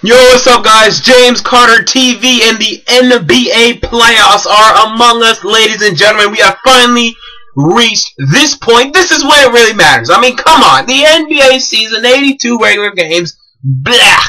Yo, what's up, guys? James Carter TV and the NBA playoffs are among us, ladies and gentlemen. We have finally reached this point. This is when it really matters. I mean, come on. The NBA season, 82 regular games, blah.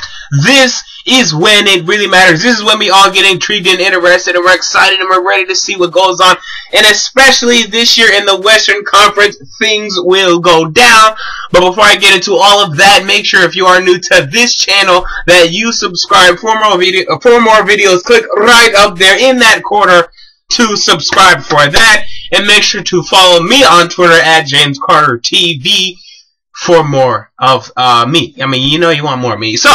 This is when it really matters. This is when we all get intrigued and interested, and we're excited, and we're ready to see what goes on. And especially this year in the Western Conference, things will go down. But before I get into all of that, make sure if you are new to this channel that you subscribe for more videos. Click right up there in that corner to subscribe for that. And make sure to follow me on Twitter at James Carter TV for more of me. I mean, you know you want more of me. So,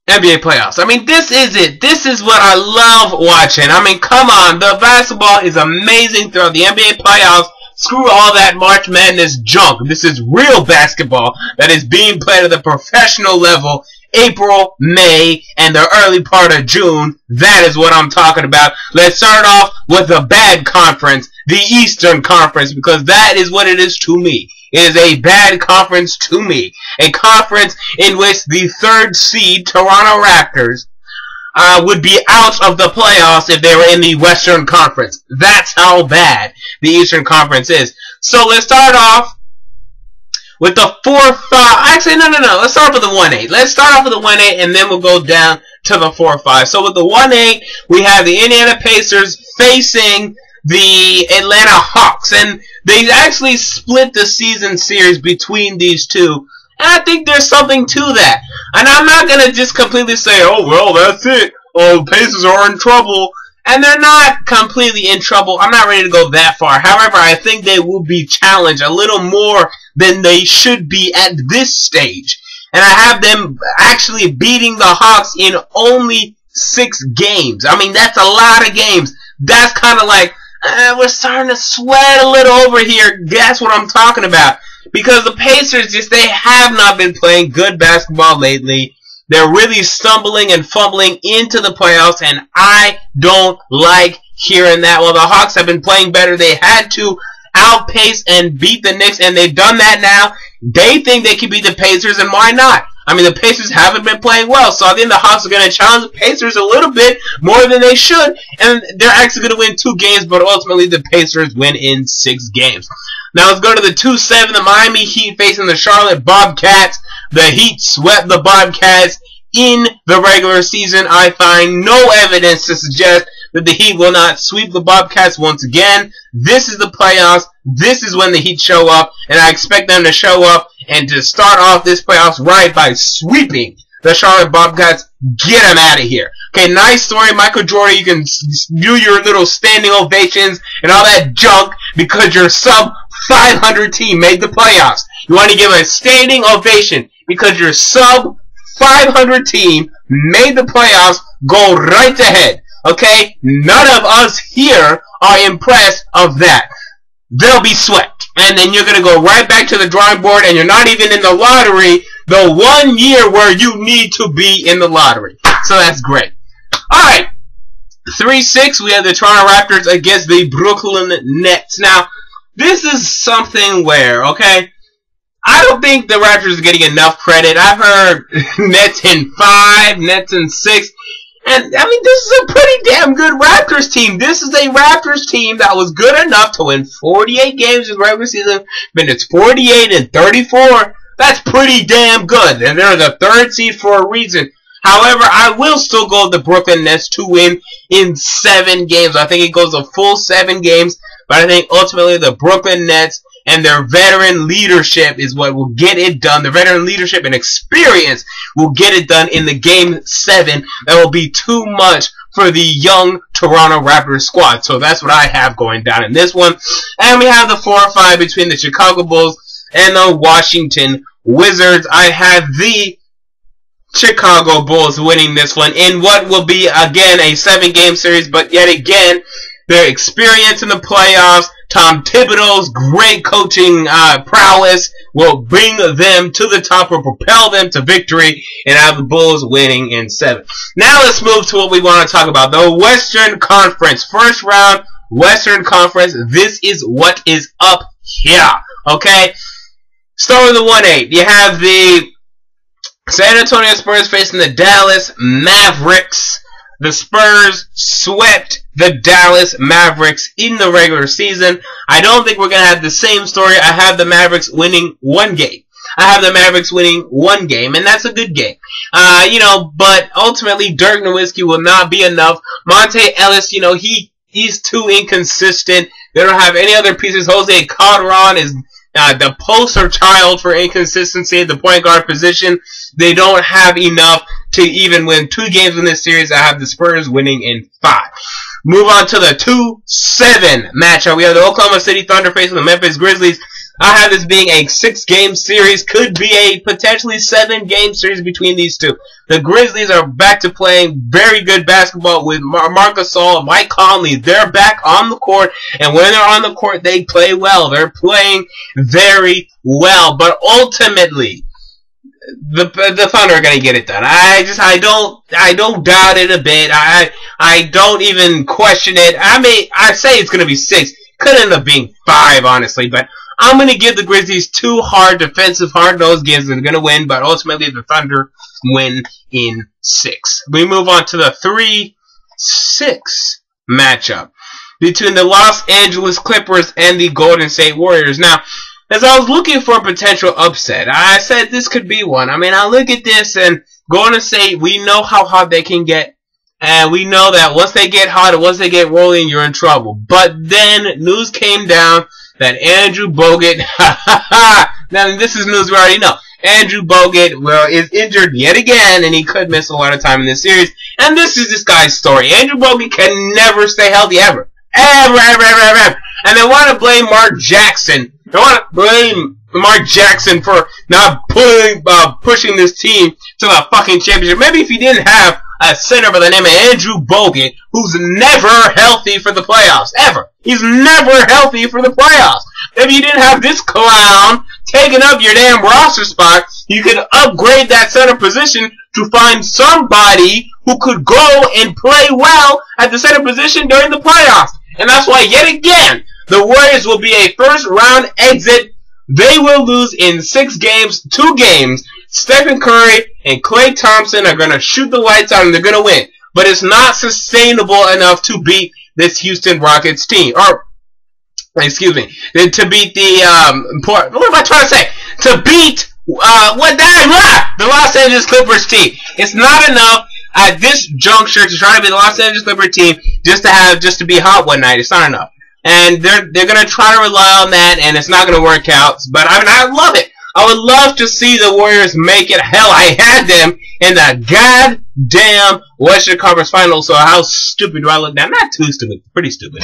NBA playoffs. I mean, this is it. This is what I love watching. I mean, come on. The basketball is amazing throughout the NBA playoffs. Screw all that March Madness junk. This is real basketball that is being played at the professional level. April, May, and the early part of June. That is what I'm talking about. Let's start off with the bad conference, the Eastern Conference, because that is what it is to me. It is a bad conference to me. A conference in which the third seed, Toronto Raptors, would be out of the playoffs if they were in the Western Conference. That's how bad the Eastern Conference is. So let's start off with the 4-5. Actually, no. Let's start off with the 1-8. Let's start off with the 1-8, and then we'll go down to the 4-5. So with the 1-8, we have the Indiana Pacers facing the Atlanta Hawks, and they actually split the season series between these two, and I think there's something to that. And I'm not going to just completely say, oh, well, that's it. Oh, the Pacers are in trouble. And they're not completely in trouble. I'm not ready to go that far. However, I think they will be challenged a little more than they should be at this stage. And I have them actually beating the Hawks in only 6 games. I mean, that's a lot of games. That's kind of like, we're starting to sweat a little over here. That's what I'm talking about. Because the Pacers, they have not been playing good basketball lately. They're really stumbling and fumbling into the playoffs, and I don't like hearing that. Well, the Hawks have been playing better. They had to outpace and beat the Knicks, and they've done that now. They think they can beat the Pacers, and why not? I mean, the Pacers haven't been playing well, so I think the Hawks are going to challenge the Pacers a little bit more than they should, and they're actually going to win 2 games, but ultimately the Pacers win in 6 games. Now let's go to the 2-7, the Miami Heat facing the Charlotte Bobcats. The Heat swept the Bobcats in the regular season. I find no evidence to suggest that the Heat will not sweep the Bobcats once again. This is the playoffs. This is when the Heat show up, and I expect them to show up and to start off this playoffs right by sweeping the Charlotte Bobcats. Get them out of here. Okay, nice story, Michael Jordan. You can do your little standing ovations and all that junk because your sub-500 team made the playoffs. You want to give a standing ovation because your sub-500 team made the playoffs. Go right ahead. Okay? None of us here are impressed of that. They'll be swept. And then you're going to go right back to the drawing board, and you're not even in the lottery the one year where you need to be in the lottery. So that's great. Alright. 3-6, we have the Toronto Raptors against the Brooklyn Nets. Now, this is something where, okay, I don't think the Raptors are getting enough credit. I've heard Nets in 5, Nets in 6. And, I mean, this is a pretty damn good Raptors team. This is a Raptors team that was good enough to win 48 games in the regular season. But it's 48 and 34. That's pretty damn good. And they're the 3rd seed for a reason. However, I will still go with the Brooklyn Nets to win in 7 games. I think it goes a full 7 games. But I think ultimately the Brooklyn Nets and their veteran leadership is what will get it done. The veteran leadership and experience will get it done in the Game 7. That will be too much for the young Toronto Raptors squad. So that's what I have going down in this one. And we have the 4-5 between the Chicago Bulls and the Washington Wizards. I have the Chicago Bulls winning this one in what will be, again, a 7-game series. But yet again, their experience in the playoffs, Tom Thibodeau's great coaching prowess will bring them to the top or propel them to victory, and have the Bulls winning in 7. Now let's move to what we want to talk about. The Western Conference. First round, Western Conference. This is what is up here. Okay? Start with the 1-8. You have the San Antonio Spurs facing the Dallas Mavericks. The Spurs swept the Dallas Mavericks in the regular season. I don't think we're going to have the same story. I have the Mavericks winning one game. And that's a good game. But ultimately, Dirk Nowitzki will not be enough. Monte Ellis, he's too inconsistent. They don't have any other pieces. Jose Calderon is the poster child for inconsistency at the point guard position. They don't have enough to even win 2 games in this series. I have the Spurs winning in 5. Move on to the 2-7 matchup. We have the Oklahoma City Thunder facing the Memphis Grizzlies. I have this being a 6-game series. Could be a potentially 7-game series between these two. The Grizzlies are back to playing very good basketball with Marc Gasol and Mike Conley. They're back on the court, and when they're on the court, they play well. They're playing very well. But ultimately, the Thunder are going to get it done. I don't doubt it a bit. I don't even question it. I say it's going to be 6. Could end up being 5, honestly, but I'm going to give the Grizzlies 2 hard-nosed games. They're going to win, but ultimately the Thunder win in 6. We move on to the 3-6 matchup between the Los Angeles Clippers and the Golden State Warriors. Now, as I was looking for a potential upset, I said this could be one. I look at this, and Golden State, we know how hot they can get. And we know that once they get hot and once they get rolling, you're in trouble. But then news came down that Andrew Bogut, now this is news we already know. Andrew Bogut, is injured yet again, and he could miss a lot of time in this series. And this is this guy's story. Andrew Bogut can never stay healthy ever. Ever. And they want to blame Mark Jackson. They want to blame Mark Jackson for not pushing this team to the fucking championship. Maybe if he didn't have a center by the name of Andrew Bogut, who's never healthy for the playoffs. Ever. He's never healthy for the playoffs. If you didn't have this clown taking up your damn roster spot, you could upgrade that center position to find somebody who could go and play well at the center position during the playoffs. And that's why, yet again, the Warriors will be a first-round exit. They will lose in 6 games, 2 games. Stephen Curry and Klay Thompson are going to shoot the lights out and they're going to win. But it's not sustainable enough to beat this Houston Rockets team. Or, excuse me, to beat the, what am I trying to say? To beat, the Los Angeles Clippers team. It's not enough at this juncture to try to be the Los Angeles Clippers team just to be hot one night. It's not enough. And they're going to try to rely on that, and it's not going to work out. But I love it. I would love to see the Warriors make it. Hell, I had them in the goddamn Western Conference Finals, so how stupid do I look now? Not too stupid, pretty stupid.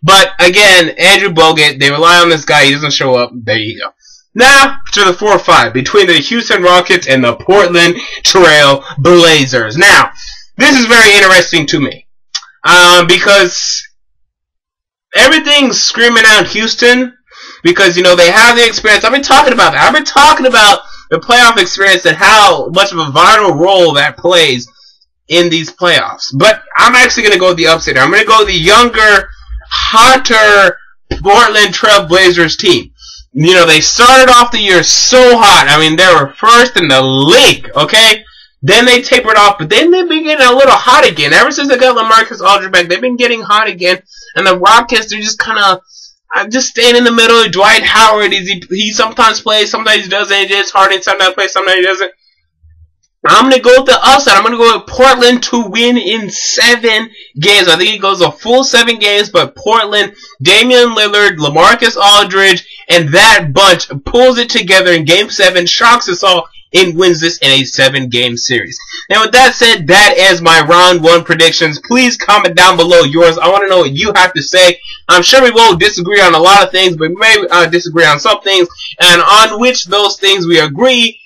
But, again, Andrew Bogut, they rely on this guy, he doesn't show up, there you go. Now, to the 4-5, between the Houston Rockets and the Portland Trailblazers. Now, this is very interesting to me, because everything's screaming out Houston, because, they have the experience. I've been talking about that. I've been talking about the playoff experience and how much of a vital role that plays in these playoffs. But I'm actually going to go with the upset here. I'm going to go with the younger, hotter Portland Trailblazers team. They started off the year so hot. They were first in the league, okay? Then they tapered off, but then they've been getting a little hot again. Ever since they got LaMarcus Aldridge back, they've been getting hot again. And the Rockets, they're just kind of just staying in the middle. Dwight Howard, he sometimes plays, sometimes he doesn't. James Harden sometimes plays, sometimes he doesn't. I'm going to go with the upside. I'm going to go with Portland to win in 7 games. I think it goes a full 7 games, but Portland, Damian Lillard, LaMarcus Aldridge, and that bunch pulls it together in Game 7, shocks us all, and wins this in a 7-game series. Now, with that said, that is my round 1 predictions. Please comment down below yours. I want to know what you have to say. I'm sure we won't disagree on a lot of things, but we may disagree on some things, and on which those things we agree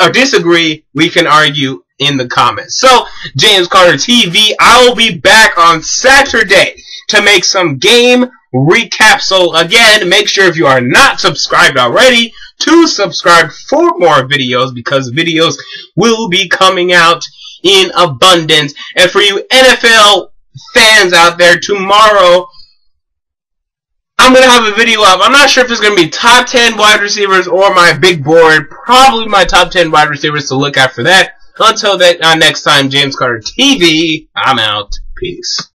or disagree, we can argue in the comments. So, James Carter TV, I will be back on Saturday to make some game recap. So, again, make sure if you are not subscribed already, to subscribe for more videos, because videos will be coming out in abundance. And for you NFL fans out there, tomorrow I'm going to have a video up. I'm not sure if it's going to be top 10 wide receivers or my big board. Probably my top 10 wide receivers to look at for that. Until that next time, James Carter TV, I'm out. Peace.